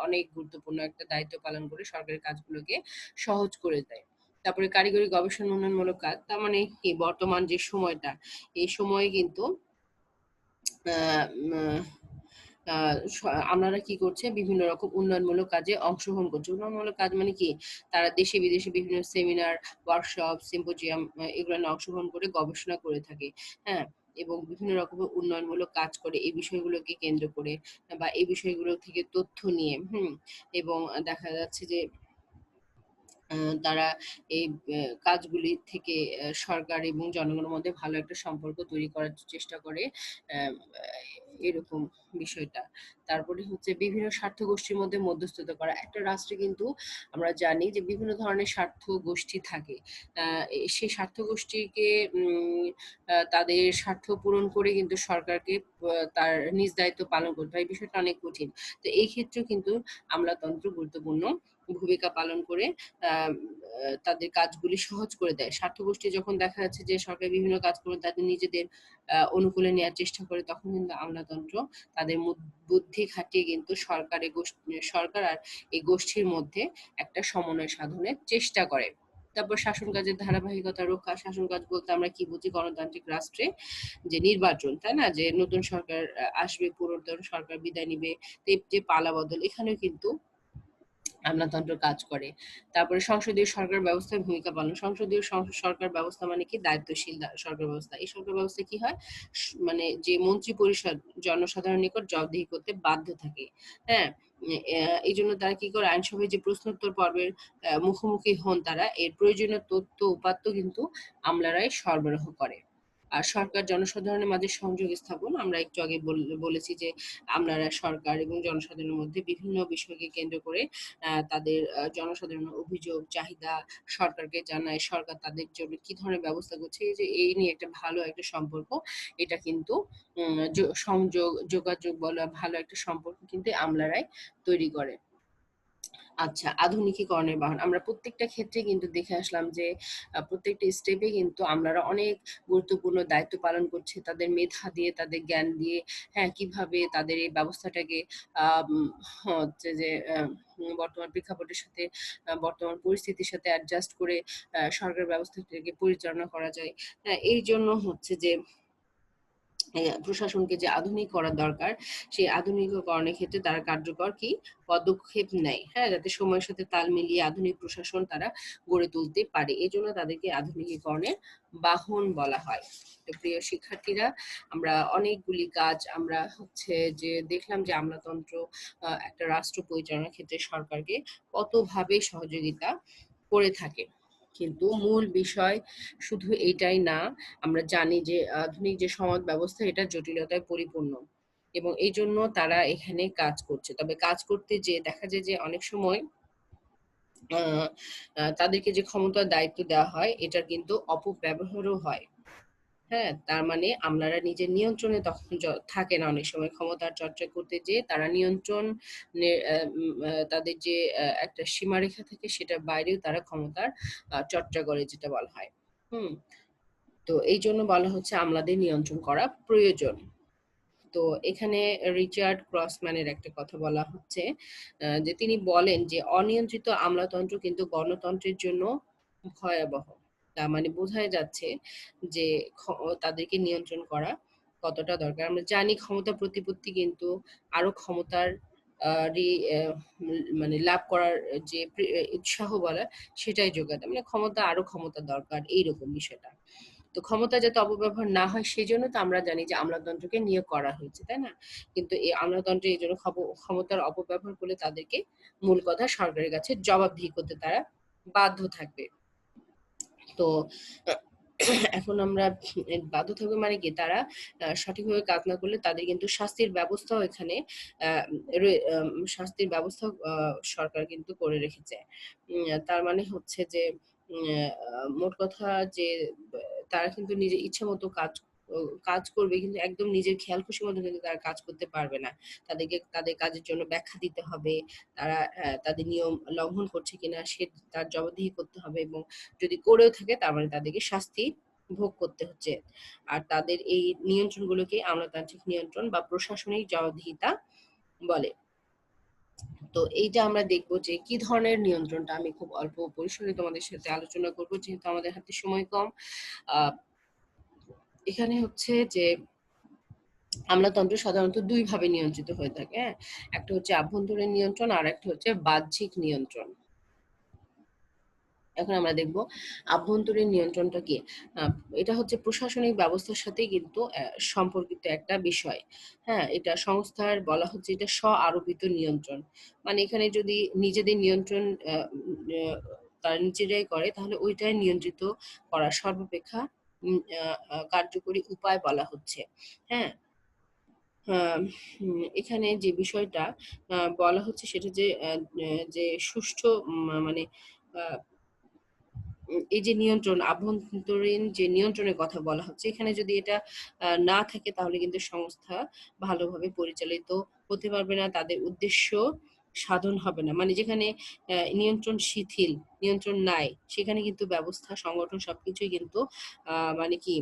অনেক গুরুত্বপূর্ণ একটা দায়িত্ব পালন করে সরকারের কাজগুলোকে সহজ করে দেয়। তারপরে কারিগরি গবেষণা উন্নয়নমূলক কাজ, তার মানে কি বর্তমান যে সময়টা, এই সময়ে কিন্তু আহ উম, আপনারা কি করছে, বিভিন্ন রকম উন্নয়নমূলক কাজে অংশগ্রহণ করছে। উন্নয়নমূলক কাজ মানে কি, তারা দেশে বিদেশে বিভিন্ন সেমিনার, ওয়ার্কশপ, সিম্পোজিয়াম এগুলো অংশগ্রহণ করে গবেষণা করে থাকে। হ্যাঁ, এবং বিভিন্ন রকমের উন্নয়নমূলক কাজ করে এই বিষয়গুলোকে কেন্দ্র করে, বা এই বিষয়গুলো থেকে তথ্য নিয়ে। এবং দেখা যাচ্ছে যে তারা এই কাজগুলি থেকে সরকার এবং জনগণের মধ্যে ভালো একটা সম্পর্ক তৈরি করার চেষ্টা করে, আহ, এরকম বিষয়টা। তারপরে হচ্ছে বিভিন্ন স্বার্থ গোষ্ঠীর মধ্যে মধ্যস্থতা করা। একটা রাষ্ট্রে কিন্তু আমরা জানি যে বিভিন্ন ধরনের স্বার্থ গোষ্ঠী থাকে। সেই স্বার্থ গোষ্ঠীকে তাদের স্বার্থ পূরণ করে কিন্তু সরকারকে তার নিজ দায়িত্ব পালন করতে হয়। এই বিষয়টা অনেক কঠিন। তো এই ক্ষেত্রেও কিন্তু আমলাতন্ত্র গুরুত্বপূর্ণ ভূমিকা পালন করে তাদের কাজগুলি সহজ করে দেয়। স্বার্থগোষ্ঠী যখন দেখা যাচ্ছে যে সরকার বিভিন্ন কাজকর্ম তাদের নিজেদের অনুকূলে নেওয়ার চেষ্টা করে, তখন কিন্তু আমলাতন্ত্র তাদের বুদ্ধি খাটিয়ে কিন্তু সরকার আর এই গোষ্ঠীর মধ্যে একটা সমন্বয় সাধনের চেষ্টা করে। তারপর শাসন কাজের ধারাবাহিকতা রক্ষা। শাসন কাজ বলতে আমরা কি বুঝি, গণতান্ত্রিক রাষ্ট্রে যে নির্বাচন, তাই না, যে নতুন সরকার আসবে, পুরাতন সরকার বিদায় নিবে, যে পালা বদল, এখানেও কিন্তু আমলাতন্ত্র কাজ করে। তারপরে সংসদীয় সরকার ব্যবস্থার ভূমিকা পালন। সংসদীয় সরকার ব্যবস্থা মানে কি, দায়িত্বশীল সরকার ব্যবস্থা। এই সরকার ব্যবস্থা কি হয়, মানে যে মন্ত্রী পরিষদ জনসাধারণের নিকট জবাবদিহি করতে বাধ্য থাকে। হ্যাঁ, এই জন্য তারা কি করে, আইনসভায় যে প্রশ্নোত্তর পর্বের মুখোমুখি হন, তারা এর প্রয়োজনীয় তথ্য উপাত্ত কিন্তু আমলারাই সরবরাহ করে। আর সরকার জনসাধারণের মাঝে সংযোগ স্থাপন, আমরা একটু আগে বলেছি যে আমলারা সরকার এবং জনসাধারণের মধ্যে বিভিন্ন বিষয়কে কেন্দ্র করে তাদের জনসাধারণের অভিযোগ, চাহিদা সরকারকে জানায়। সরকার তাদের জন্য কি ধরনের ব্যবস্থা করছে, এই যে এই নিয়ে একটা ভালো একটা সম্পর্ক, এটা কিন্তু সংযোগ, যোগাযোগ বলা, ভালো একটা সম্পর্ক কিন্তু আমলারাই তৈরি করে। আচ্ছা, আধুনিকীকরণের বাহন। আমরা প্রত্যেকটা ক্ষেত্রে কিন্তু দেখে আসলাম যে প্রত্যেকটা স্টেপে কিন্তু আমলারা অনেক গুরুত্বপূর্ণ দায়িত্ব পালন করছে, তাদের মেধা দিয়ে, তাদের জ্ঞান দিয়ে। হ্যাঁ, কিভাবে তাদের এই ব্যবস্থাটাকে হচ্ছে যে বর্তমান প্রেক্ষাপটের সাথে, বর্তমান পরিস্থিতির সাথে অ্যাডজাস্ট করে সরকার ব্যবস্থাটাকে পরিচালনা করা যায়। হ্যাঁ, এই জন্য হচ্ছে যে প্রশাসনকে যে আধুনিক করা দরকার, সেই আধুনিকীকরণের ক্ষেত্রে তারা কার্যকর কি পদক্ষেপ নেয়, হ্যাঁ, যাতে সময়ের সাথে তাল মিলিয়ে আধুনিক প্রশাসন তারা গড়ে তুলতে পারে। এই জন্য তাদেরকে আধুনিকীকরণের বাহন বলা হয়। তো প্রিয় শিক্ষার্থীরা, আমরা অনেকগুলি কাজ আমরা হচ্ছে যে দেখলাম যে আমলাতন্ত্র একটা রাষ্ট্র পরিচালনার ক্ষেত্রে সরকারকে কতভাবে সহযোগিতা করে থাকে। কিন্তু মূল বিষয় শুধু এইটাই না, আমরা জানি যে আধুনিক যে সমাজ ব্যবস্থা, এটা জটিলতায় পরিপূর্ণ, এবং এই জন্য তারা এখানে কাজ করছে। তবে কাজ করতে যে দেখা যায় যে অনেক সময় তাদেরকে যে ক্ষমতার দায়িত্ব দেওয়া হয়, এটার কিন্তু অপব্যবহারও হয়। হ্যাঁ, তার মানে আমলারা নিজের নিয়ন্ত্রণে তখন থাকে না, অনেক সময় ক্ষমতার চর্চা করতে যেয়ে তারা নিয়ন্ত্রণ তাদের যে একটা সীমারেখা থাকে, সেটার বাইরেও তারা ক্ষমতার চর্চা করে, যেটা বলা হয়। হুম তো এই জন্য বলা হচ্ছে আমলাদের নিয়ন্ত্রণ করা প্রয়োজন। তো এখানে রিচার্ড ক্রসম্যানের একটা কথা বলা হচ্ছে, যে তিনি বলেন যে অনিয়ন্ত্রিত আমলাতন্ত্র কিন্তু গণতন্ত্রের জন্য ভয়াবহ। তার মানে বোঝাই যাচ্ছে যে তাদেরকে নিয়ন্ত্রণ করা কতটা দরকার। আমরা জানি ক্ষমতা প্রতিপত্তি কিন্তু আরো ক্ষমতার মানে লাভ করার যে উৎসাহ বলা, সেটাই যোগায়, মানে ক্ষমতা, আরো ক্ষমতা দরকার, এইরকম বিষয়টা। তো ক্ষমতা যাতে অপব্যবহার না হয় সেজন্য তো আমরা জানি যে আমলাতন্ত্রকে নিয়োগ করা হয়েছে, তাই না? কিন্তু এই আমলাতন্ত্রে এই জন্য ক্ষমতার অপব্যবহার করলে তাদেরকে মূল কথা সরকারের কাছে জবাবদিহি করতে তারা বাধ্য থাকবে। তো এখন আমরা বাধ্য থাকবে মানে কি, তারা সঠিকভাবে কাজ না করলে তাদের কিন্তু শাস্তির ব্যবস্থাও এখানে শাস্তির ব্যবস্থা সরকার কিন্তু করে রেখেছে। তার মানে হচ্ছে যে মোট কথা যে তারা কিন্তু নিজের ইচ্ছা মতো কাজ করবে, কিন্তু একদম নিজের খেয়াল খুশি মতো কিন্তু তারা কাজ করতে পারবে না। তাদেরকে তাদের কাজের জন্য ব্যাখ্যা দিতে হবে। তারা তাদের নিয়ম লঙ্ঘন করছে কিনা সে তার জবাবদিহি করতে হবে, এবং যদি করেও থাকে তার মানে তাদেরকে শাস্তি ভোগ করতে হচ্ছে। আর তাদের এই নিয়ন্ত্রণগুলোকে আমলাতান্ত্রিক নিয়ন্ত্রণ বা প্রশাসনিক জবাবদিহিতা বলে। তো এইটা আমরা দেখবো যে কি ধরনের নিয়ন্ত্রণটা, আমি খুব অল্প পরিসরে তোমাদের সাথে আলোচনা করব যেহেতু আমাদের হাতে সময় কম। এখানে হচ্ছে যে আমলাতন্ত্র সাধারণত দুই ভাবে নিয়ন্ত্রিত হয়ে থাকে, হ্যাঁ। একটা হচ্ছে আভ্যন্তরীণ নিয়ন্ত্রণ আর একটা হচ্ছে বাহ্যিক নিয়ন্ত্রণ। এখন আমরা দেখব আভ্যন্তরীণ নিয়ন্ত্রণটা কি। এটা হচ্ছে প্রশাসনিক ব্যবস্থার সাথে কিন্তু সম্পর্কিত একটা বিষয়, হ্যাঁ। এটা সংস্থার বলা হচ্ছে এটা স্ব আরোপিত নিয়ন্ত্রণ। মানে এখানে যদি নিজেদের নিয়ন্ত্রণ তারা নিজেরাই করে তাহলে ওইটাই নিয়ন্ত্রিত করার সর্বাপেক্ষা কার্যকরী উপায় বলা হচ্ছে, হ্যাঁ। এখানে যে বিষয়টা বলা হচ্ছে সেটা যে সুষ্ঠু মানে এই যে নিয়ন্ত্রণ, আভ্যন্তরীণ যে নিয়ন্ত্রণের কথা বলা হচ্ছে, এখানে যদি এটা না থাকে তাহলে কিন্তু সংস্থা ভালোভাবে পরিচালিত হতে পারবে না, তাদের উদ্দেশ্য সাধন হবে না। মানে যেখানে নিয়ন্ত্রণ শিথিল, নিয়ন্ত্রণ নাই, সেখানে কিন্তু ব্যবস্থা, সংগঠন সবকিছুই কিন্তু মানে কি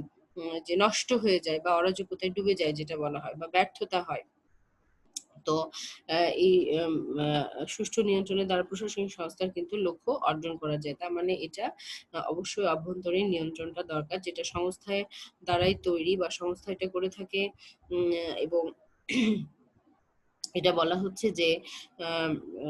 যে নষ্ট হয়ে যায় বা অরাজকতায় ডুবে যায় যেটা বলা হয়, বা ব্যর্থতা হয়। তো এই সুষ্ঠু নিয়ন্ত্রণের দ্বারা প্রশাসনিক সংস্থার কিন্তু লক্ষ্য অর্জন করা যায়। তার মানে এটা অবশ্যই অভ্যন্তরীণ নিয়ন্ত্রণটা দরকার, যেটা সংস্থায় দ্বারাই তৈরি বা সংস্থা এটা করে থাকে। এবং এটা বলা হচ্ছে যে আম আ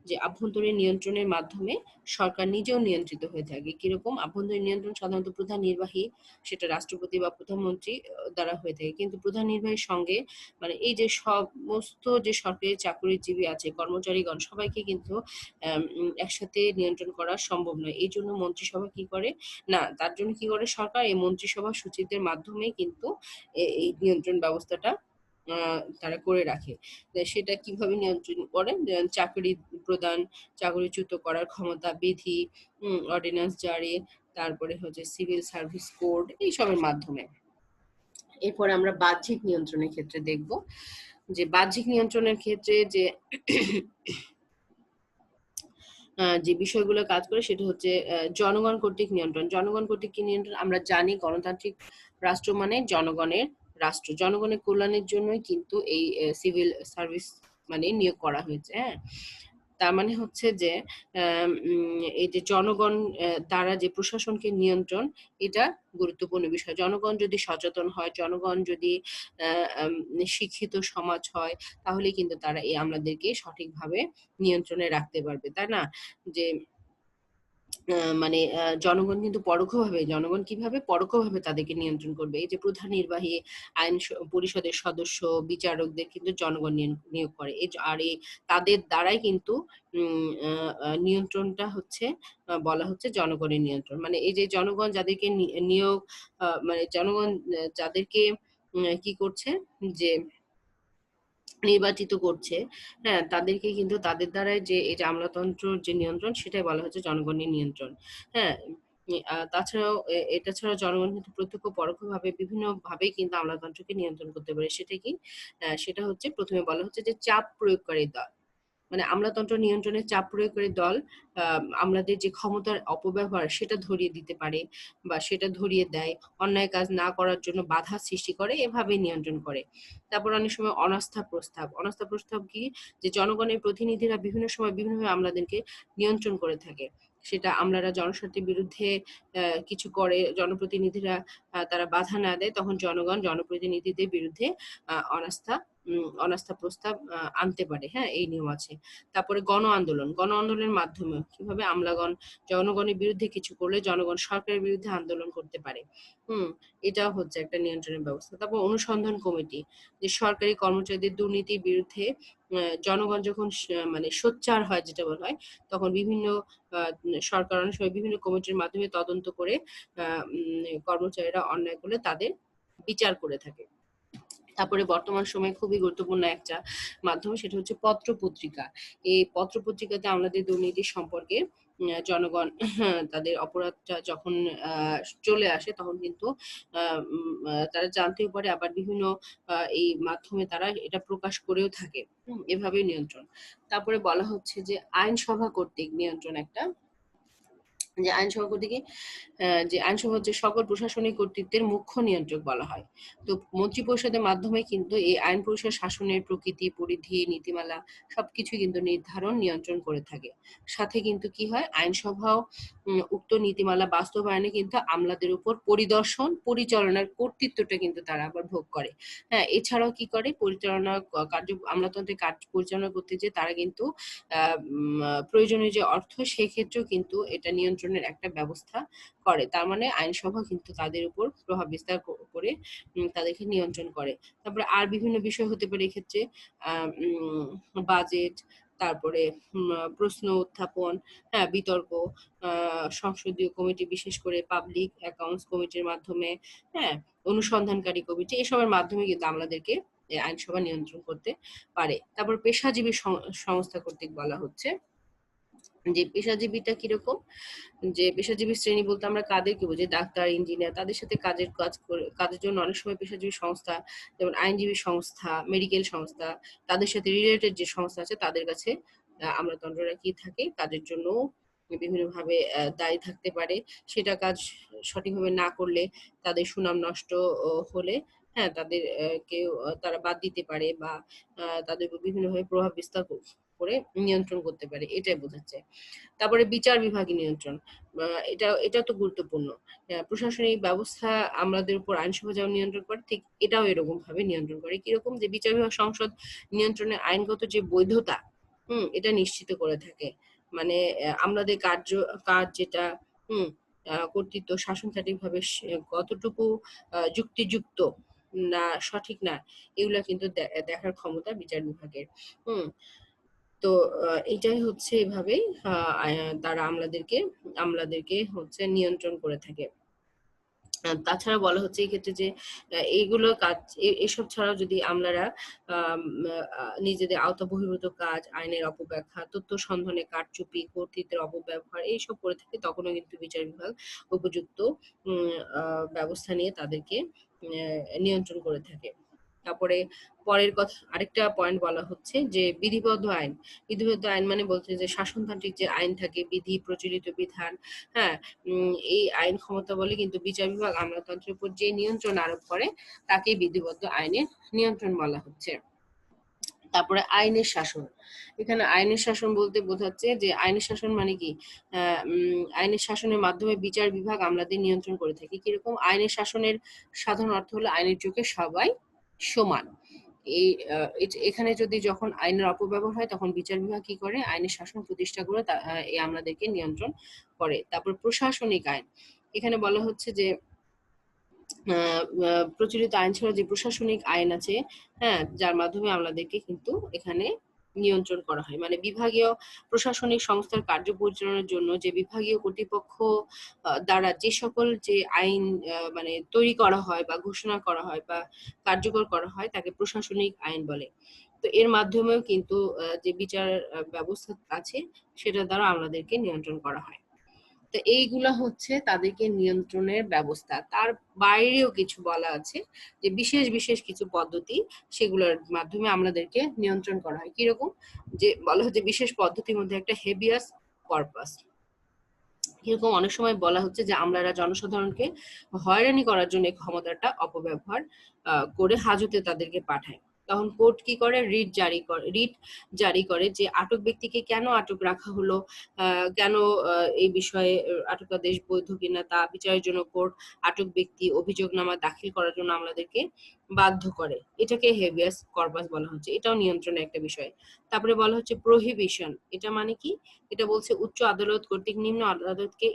যে আভ্যন্তরীণ নিয়ন্ত্রণের মাধ্যমে সরকার নিজেও নিয়ন্ত্রিত হয়ে থাকে। কিরকম? আভ্যন্তরীণ নিয়ন্ত্রণ সাধারণত প্রধান নির্বাহী, সেটা রাষ্ট্রপতি বা প্রধানমন্ত্রী দ্বারা হয়ে থাকে। কিন্তু প্রধান নির্বাহীর সঙ্গে মানে এই যে সমস্ত যে সরকারি চাকুরিজীবী আছে, কর্মচারীগণ সবাইকে কিন্তু একসাথে নিয়ন্ত্রণ করা সম্ভব নয়। এইজন্য মন্ত্রিসভা কি করে? না, তার জন্য কি করে সরকার? এই মন্ত্রিসভা সচিবদের মাধ্যমেই কিন্তু এই নিয়ন্ত্রণ ব্যবস্থাটা তারা করে রাখে। সেটা কিভাবে নিয়ন্ত্রণ করে? চাকরি প্রদান, চাকরিচ্যুত করার ক্ষমতা, বিধি, অর্ডিন্যান্স জারি, তারপরে হচ্ছে সিভিল সার্ভিস কোড, এইসবের মাধ্যমে। এরপরে আমরা বাহ্যিক নিয়ন্ত্রণের ক্ষেত্রে দেখব যে বাহ্যিক নিয়ন্ত্রণের ক্ষেত্রে যে বিষয়গুলো কাজ করে সেটা হচ্ছে জনগণ কর্তৃক নিয়ন্ত্রণ। জনগণ কর্তৃক কি নিয়ন্ত্রণ? আমরা জানি গণতান্ত্রিক রাষ্ট্র মানে জনগণের রাষ্ট্র। জনগণের কল্যাণের জন্যই কিন্তু এই সিভিল সার্ভিস মানে নিয়োগ করা হয়েছে, হ্যাঁ। তার মানে হচ্ছে যে এই যে জনগণ দ্বারা যে প্রশাসনকে নিয়ন্ত্রণ, এটা গুরুত্বপূর্ণ বিষয়। জনগণ যদি সচেতন হয়, জনগণ যদি শিক্ষিত সমাজ হয়, তাহলে কিন্তু তারা এই আমলাদেরকে সঠিকভাবে নিয়ন্ত্রণে রাখতে পারবে, তাই না? যে মানে জনগণ কিন্তু জনগণ কিভাবে পরোক্ষভাবে তাদেরকে নিয়ন্ত্রণ করবে। এই যে প্রধান নির্বাহী, আইন পরিষদের সদস্য, বিচারকদের কিন্তু জনগণ নিয়োগ করে। আর তাদের দ্বারাই কিন্তু নিয়ন্ত্রণটা হচ্ছে বলা হচ্ছে জনগণের নিয়ন্ত্রণ। মানে এই যে জনগণ যাদেরকে নিয়োগ মানে জনগণ যাদেরকে কি করছে যে নির্বাচিত করছে, হ্যাঁ, তাদেরকে কিন্তু তাদের দ্বারাই যে এই যে আমলাতন্ত্রর যে নিয়ন্ত্রণ সেটাই বলা হচ্ছে জনগণের নিয়ন্ত্রণ, হ্যাঁ। তাছাড়াও এটা ছাড়াও জনগণ কিন্তু প্রত্যক্ষ পরোক্ষভাবে বিভিন্ন ভাবেই কিন্তু আমলাতন্ত্রকে নিয়ন্ত্রণ করতে পারে। সেটা কি? সেটা হচ্ছে প্রথমে বলা হচ্ছে যে চাপ প্রয়োগকারী দল। মানে আমলাতন্ত্র নিয়ন্ত্রণে চাপ প্রয়োগকারী দল আমলাদের যে ক্ষমতার অপব্যবহার সেটা ধরিয়ে দিতে পারে বা সেটা ধরিয়ে দেয়, অন্যায় কাজ না করার জন্য বাধা সৃষ্টি করে, এভাবে নিয়ন্ত্রণ করে। তারপর অনেক সময় অনাস্থা প্রস্তাব। অনাস্থা প্রস্তাব কি? যে জনগণের প্রতিনিধিরা বিভিন্ন সময় বিভিন্নভাবে আমলাদেরকে নিয়ন্ত্রণ করে থাকে। সেটা আমলারা জনস্বার্থের বিরুদ্ধে কিছু করে, জনপ্রতিনিধিরা তারা বাধা না দেয়, তখন জনগণ জনপ্রতিনিধিদের বিরুদ্ধে অনাস্থা অনাস্থা প্রস্তাব আনতে পারে। হ্যাঁ, এই নিয়ম আছে। তারপরে গণ আন্দোলন, আন্দোলনের মাধ্যমে কিভাবে আমলাগণ জনগণের বিরুদ্ধে কিছু করলে জনগণ সরকারের বিরুদ্ধে আন্দোলন করতে পারে। হুম, এটাও হচ্ছে একটা নিয়ন্ত্রণের ব্যবস্থা। তারপর অনুসন্ধান কমিটি, যে সরকারি কর্মচারীদের দুর্নীতির বিরুদ্ধে জনগণ যখন মানে সোচ্চার হয় যেটা বলা হয়, তখন বিভিন্ন সরকার অনেক সময় বিভিন্ন কমিটির মাধ্যমে তদন্ত করে কর্মচারীরা অন্যায় করলে তাদের বিচার করে থাকে। তারপরে বর্তমান সময়ে খুবই গুরুত্বপূর্ণ একটা মাধ্যম, সেটা হচ্ছে পত্র-পত্রিকা। এই পত্র-পত্রিকাতে আমাদের দুর্নীতি সম্পর্কে জনগণ তাদের অপরাধটা যখন আ চলে আসে তখন কিন্তু তারা জানতেও পারে, আবার বিভিন্ন এই মাধ্যমে তারা এটা প্রকাশ করেও থাকে। এভাবেই নিয়ন্ত্রণ। তারপরে বলা হচ্ছে যে আইনসভা কর্তৃক নিয়ন্ত্রণ একটা, যে আইনসভা কর্তৃক যে আইনসভা হচ্ছে সকল প্রশাসনিক কর্তৃত্বের মুখ্য নিয়ন্ত্রক বলা হয়। তো মন্ত্রিপরিষদের মাধ্যমে কিন্তু এই আইন পরিষদ শাসনের প্রকৃতি, পরিধি, নীতিমালা সবকিছু কিন্তু নির্ধারণ, নিয়ন্ত্রণ করে থাকে। সাথে কিন্তু কি হয়, আইনসভাও উক্ত নীতিমালা বাস্তবায়নে কিন্তু আমলাদের উপর পরিদর্শন, পরিচালনার কর্তৃত্বটা কিন্তু তারা আবার ভোগ করে। হ্যাঁ, এছাড়াও কি করে, পরিচালনা কার্য আমলাতন্ত্রের কাজ পরিচালনা করতে যেয়ে তারা কিন্তু প্রয়োজনীয় যে অর্থ, সেক্ষেত্রেও কিন্তু এটা নিয়ন্ত্রণের একটা ব্যবস্থা করে। তার মানে আইনসভা কিন্তু তাদের উপর প্রভাব বিস্তার করে তাদেরকে নিয়ন্ত্রণ করে। তারপরে আর বিভিন্ন বিষয় হতে পারে এক্ষেত্রে বাজেট, তারপরে প্রশ্ন উত্থাপন, হ্যাঁ, বিতর্ক, সংসদীয় কমিটি, বিশেষ করে পাবলিক অ্যাকাউন্টস কমিটির মাধ্যমে, হ্যাঁ, অনুসন্ধানকারী কমিটি, এসবের মাধ্যমে কিন্তু আমাদেরকে আইনসভা নিয়ন্ত্রণ করতে পারে। তারপর পেশাজীবী সংস্থা কর্তৃক বলা হচ্ছে যে পেশাজীবীটা কিরকম, যে পেশাজীবী শ্রেণী বলতে আমরা কাদেরকে বুঝি, ডাক্তার, ইঞ্জিনিয়ার, তাদের সাথে কাজের জন্য অনেক সময় পেশাজীবী সংস্থা, যেমন আইনজীবী সংস্থা, মেডিকেল সংস্থা, তাদের সাথে রিলেটেড যে সংস্থা আছে তাদের কাছে আমলাতন্ত্ররা কি থাকে, কাজের জন্য বিভিন্নভাবে দায়ী থাকতে পারে। সেটা কাজ সঠিকভাবে না করলে, তাদের সুনাম নষ্ট হলে, হ্যাঁ, তাদের কেউ তারা বাদ দিতে পারে, বা তাদের উপর বিভিন্নভাবে প্রভাব বিস্তার করে নিয়ন্ত্রণ করতে পারে, এটাই বোঝাচ্ছে। তারপরে বিচার বিভাগীয় নিয়ন্ত্রণ, এটা তো গুরুত্বপূর্ণ। প্রশাসনিক ব্যবস্থা আমাদের উপর আইনসভা যেমন নিয়ন্ত্রণ করে, ঠিক এটাও এরকম ভাবে নিয়ন্ত্রণ করে। কিরকম, যে বিচার বিভাগ সংসদ নিয়ন্ত্রণের আইনগত যে বৈধতা, এটা নিশ্চিত করে থাকে। মানে আমাদের কাজ যেটা, হুম কর্তৃত্ব, শাসন সঠিকভাবে কতটুকু যুক্তিযুক্ত না সঠিক না, এগুলা কিন্তু দেখার ক্ষমতা বিচার বিভাগের। হুম তো এটাই হচ্ছে, এভাবেই তারা আমলাদেরকে হচ্ছে নিয়ন্ত্রণ করে থাকে। তাছাড়া বলা হচ্ছে এই ক্ষেত্রে যে এইগুলো কাজ, এসব ছাড়াও যদি আমলারা নিজেদের আওতা বহির্ভূত কাজ, আইনের অপব্যাখ্যা, তথ্য সন্ধানে কারচুপি, কর্তৃত্বের অপব্যবহার এইসব করে থাকে, তখনও কিন্তু বিচার বিভাগ উপযুক্ত ব্যবস্থা নিয়ে তাদেরকে নিয়ন্ত্রণ করে থাকে। তারপরে পরের কথা, আরেকটা পয়েন্ট বলা হচ্ছে যে বিধিবদ্ধ আইন। বিধিবদ্ধ আইন মানে বলছে যে শাসনতান্ত্রিক যে আইন থাকে, বিধি, প্রচলিত বিধান, হ্যাঁ, এই আইন ক্ষমতা বলে কিন্তু বিচার বিভাগ আমলাতন্ত্রের উপর যে নিয়ন্ত্রণ আরোপ করে তাকে বিধিবদ্ধ আইনের নিয়ন্ত্রণ বলা হচ্ছে। তারপরে আইনের শাসন। এখানে আইনের শাসন বলতে বোঝাচ্ছে যে আইনের শাসন মানে কি, আইনের শাসনের মাধ্যমে বিচার বিভাগ আমলাদের নিয়ন্ত্রণ করে থাকে। কিরকম, আইনের শাসনের সাধারণ অর্থ হলো আইনের চোখে সবাই সমান। এই এখানে যদি যখন আইনের অপব্যবহার হয়, তখন বিচার বিভাগ কি করে, আইনের শাসন প্রতিষ্ঠা করে এই আমলাদেরকে নিয়ন্ত্রণ করে। তারপর প্রশাসনিক আইন, এখানে বলা হচ্ছে যে প্রচলিত আইন ছাড়া যে প্রশাসনিক আইন আছে, হ্যাঁ, যার মাধ্যমে আমাদেরকে কিন্তু এখানে নিয়ন্ত্রণ করা হয়। মানে বিভাগীয় প্রশাসনিক সংস্থার কার্য পরিচালনার জন্য যে বিভাগীয় কর্তৃপক্ষ দ্বারা যে সকল যে আইন মানে তৈরি করা হয় বা ঘোষণা করা হয় বা কার্যকর করা হয়, তাকে প্রশাসনিক আইন বলে। তো এর মাধ্যমেও কিন্তু যে বিচার ব্যবস্থা আছে, সেটা দ্বারা আমাদেরকে নিয়ন্ত্রণ করা হয়। তো এইগুলা হচ্ছে তাদেরকে নিয়ন্ত্রণের ব্যবস্থা। তার বাইরেও কিছু বলা আছে যে বিশেষ বিশেষ কিছু পদ্ধতি, সেগুলোর মাধ্যমে আমাদেরকে নিয়ন্ত্রণ করা হয়। কিরকম, যে বলা হচ্ছে বিশেষ পদ্ধতির মধ্যে একটা হেবিয়াস কর্পাস। এরকম অনেক সময় বলা হচ্ছে যে আমলারা জনসাধারণকে হয়রানি করার জন্য ক্ষমতাটা অপব্যবহার করে হাজতে তাদেরকে পাঠায়। তখন কোর্ট কি করে, রিট জারি করে যে আটক ব্যক্তিকে কেন আটক রাখা হলো, কেন এই বিষয়ে আটকাদেশ বৈধ কিনা তা বিচারের জন্য কোর্ট আটক ব্যক্তি অভিযোগনামা দাখিল করার জন্য আমাদেরকে বাধ্য করে, এটাকে হেভিয়াস কর্পাস বলা হচ্ছে, এটাও নিয়ন্ত্রণের একটা বিষয়। তারপরে বলা হচ্ছে প্রহিবিশন, এটা মানে কি? এটা বলছে উচ্চ আদালত কর্তৃক নিম্ন আদালতকে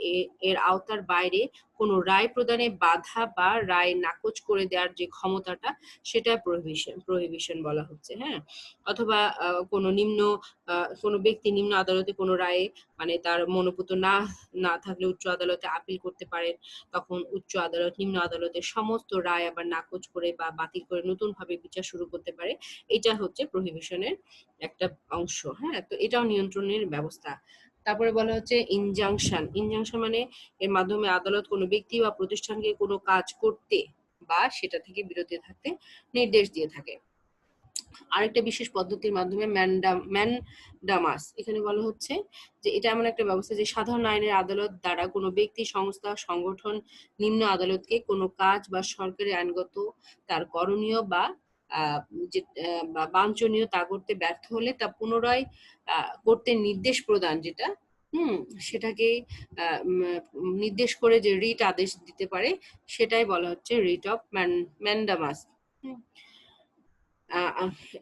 এর আওতার বাইরে কোনো রায় প্রদানে বাধা বা রায় নাকচ করে দেওয়ার যে ক্ষমতাটা, সেটা প্রহিবিশন বলা হচ্ছে। হ্যাঁ, অথবা কোনো ব্যক্তি নিম্ন আদালতে কোনো রায়ে মানে তার মনোপুত না না থাকলে উচ্চ আদালতে আপিল করতে পারেন। তখন উচ্চ আদালত নিম্ন আদালতের সমস্ত রায় আবার নাকচ করে বা বাতিল করে নতুন ভাবে বিচার শুরু করতে পারে। এটা হচ্ছে প্রহিবিশনের একটা অংশ। হ্যাঁ, তো এটাও নিয়ন্ত্রণের ব্যবস্থা। তারপরে বলা হচ্ছে ইনজাংশন। ইনজাংশন মানে এর মাধ্যমে আদালত কোনো ব্যক্তি বা প্রতিষ্ঠানকে কোনো কাজ করতে বা সেটা থেকে বিরত থাকতে নির্দেশ দিয়ে থাকে। আরেকটা বিশেষ পদ্ধতির মাধ্যমে ম্যান্ডামাস, এখানে বলা হচ্ছে যে এটা এমন একটা ব্যবস্থা যে সাধারণ আইনের আদালত দ্বারা কোনো ব্যক্তি, সংস্থা, সংগঠন নিম্ন আদালতকে কোনো কাজ বা সরকারি আইনগত তার করণীয় বা বাঞ্ছনীয় তা করতে ব্যর্থ হলে তা পুনরায় করতে নির্দেশ প্রদান, যেটা সেটাকে নির্দেশ করে যে রিট আদেশ দিতে পারে, সেটাই বলা হচ্ছে রিট অফ ম্যান্ডামাস।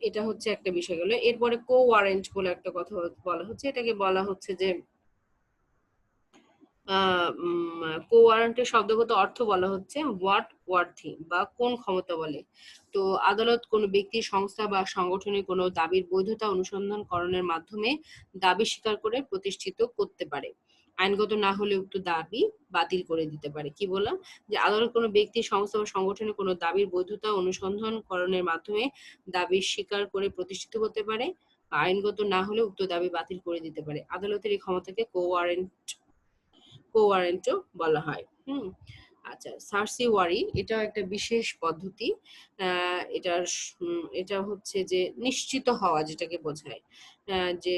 এটা হচ্ছে একটা বিষয় গেল। এরপরে কো ওয়ারেন্ট বলে একটা কথা বলা হচ্ছে, এটাকে বলা হচ্ছে যে কো ওয়ারেন্টের শব্দগত অর্থ বলা হচ্ছে হোয়াট ওয়ার্থি বা কোন ক্ষমতা বলে। তো আদালত কোনো ব্যক্তি, সংস্থা বা সংগঠনের কোনো দাবির বৈধতা অনুসন্ধান করণের মাধ্যমে দাবি স্বীকার করে প্রতিষ্ঠিত করতে পারে। আইনগত না হলে উক্ত দাবি বাতিল করে দিতে পারে। কি বললাম? যে আদালত কোনো ব্যক্তি, সংস্থা বা সংগঠনের কোনো দাবির বৈধতা অনুসন্ধান করণের মাধ্যমে দাবি স্বীকার করে প্রতিষ্ঠিত করতে পারে। আইনগত না হলে উক্ত দাবি বাতিল করে দিতে পারে। আদালতের এই ক্ষমতাকে কো-ওয়ারেন্টও বলা হয়। আচ্ছা, সার্সিওয়ারি এটাও একটা বিশেষ পদ্ধতি। এটা হচ্ছে যে নিশ্চিত হওয়া, যেটাকে বোঝায় যে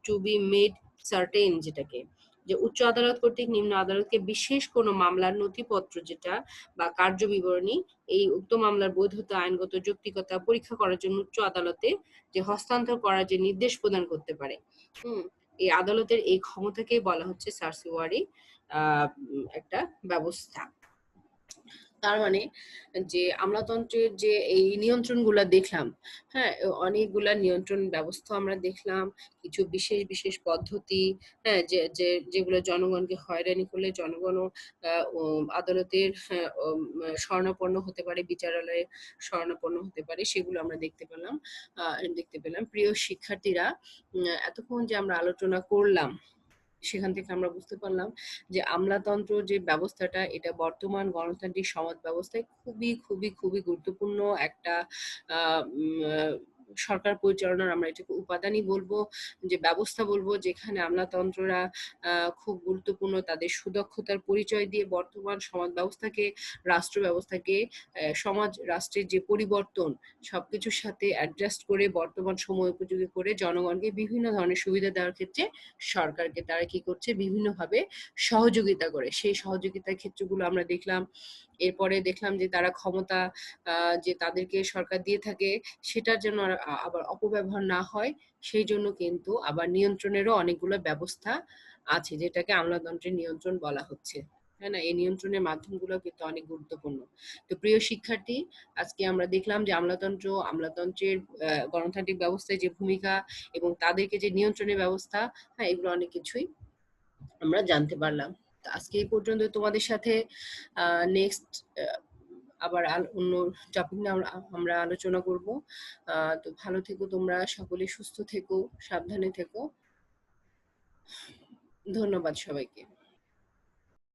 টু বি মেড সার্টেন, যেটাকে যে উচ্চ আদালত কর্তৃক নিম্ন আদালতকে বিশেষ কোনো মামলার নথিপত্র যেটা বা কার্য বিবরণী, এই উক্ত মামলার বৈধতা, আইনগত যৌক্তিকতা পরীক্ষা করার জন্য উচ্চ আদালতে যে হস্তান্তর করার যে নির্দেশ প্রদান করতে পারে। এই আদালতের এই ক্ষমতাকে বলা হচ্ছে সার্সিওয়ারি একটা ব্যবস্থা। তার মানে যে আমলাতন্ত্রের যে এই নিয়ন্ত্রণগুলা দেখলাম, হ্যাঁ, অনেকগুলা নিয়ন্ত্রণ ব্যবস্থা আমরা দেখলাম, কিছু বিশেষ বিশেষ পদ্ধতি, হ্যাঁ, যেগুলো জনগণকে হয়রানি করলে জনগণও আদালতের শরণাপন্ন হতে পারে, বিচারালয়ে শরণাপন্ন হতে পারে, সেগুলো আমরা দেখতে পেলাম। প্রিয় শিক্ষার্থীরা, এতক্ষণ যে আমরা আলোচনা করলাম, সেখান থেকে আমরা বুঝতে পারলাম যে আমলাতন্ত্র যে ব্যবস্থাটা, এটা বর্তমান গণতান্ত্রিক সমাজ ব্যবস্থায় খুবই খুবই খুবই গুরুত্বপূর্ণ একটা সরকার পরিচালনার, আমরা এটাকে উপাদানই বলবো, যে ব্যবস্থা বলবো, যেখানে আমলাতন্ত্ররা খুব গুরুত্বপূর্ণ, তাদের সুদক্ষতার পরিচয় দিয়ে বর্তমান সমাজ ব্যবস্থাকে, রাষ্ট্র ব্যবস্থাকে, সমাজ রাষ্ট্রের যে পরিবর্তন, সবকিছুর সাথে অ্যাডজাস্ট করে বর্তমান সময় উপযোগী করে জনগণকে বিভিন্ন ধরনের সুবিধা দেওয়ার ক্ষেত্রে সরকারকে তারা কি করছে, বিভিন্নভাবে সহযোগিতা করে। সেই সহযোগিতার ক্ষেত্রগুলো আমরা দেখলাম। এরপরে দেখলাম যে তারা ক্ষমতা যে তাদেরকে সরকার দিয়ে থাকে, সেটার জন্য আবার অপব্যবহার না হয়, সেই জন্য কিন্তু আবার নিয়ন্ত্রণেরও অনেকগুলো ব্যবস্থা আছে, যেটাকে আমলাতন্ত্রের নিয়ন্ত্রণ বলা হচ্ছে। হ্যাঁ না, এই নিয়ন্ত্রণের মাধ্যমগুলো কিন্তু অনেক গুরুত্বপূর্ণ। তো প্রিয় শিক্ষার্থী, আজকে আমরা দেখলাম যে আমলাতন্ত্রের গণতান্ত্রিক ব্যবস্থায় যে ভূমিকা এবং তাদেরকে যে নিয়ন্ত্রণের ব্যবস্থা, হ্যাঁ, এগুলো অনেক কিছুই আমরা জানতে পারলাম। তো আজকে এই পর্যন্ত তোমাদের সাথে নেক্সট আবার অন্য টপিক নিয়ে আমরা আলোচনা করব। তো ভালো থেকো তোমরা সকলে, সুস্থ থেকো, সাবধানে থেকো। ধন্যবাদ সবাইকে।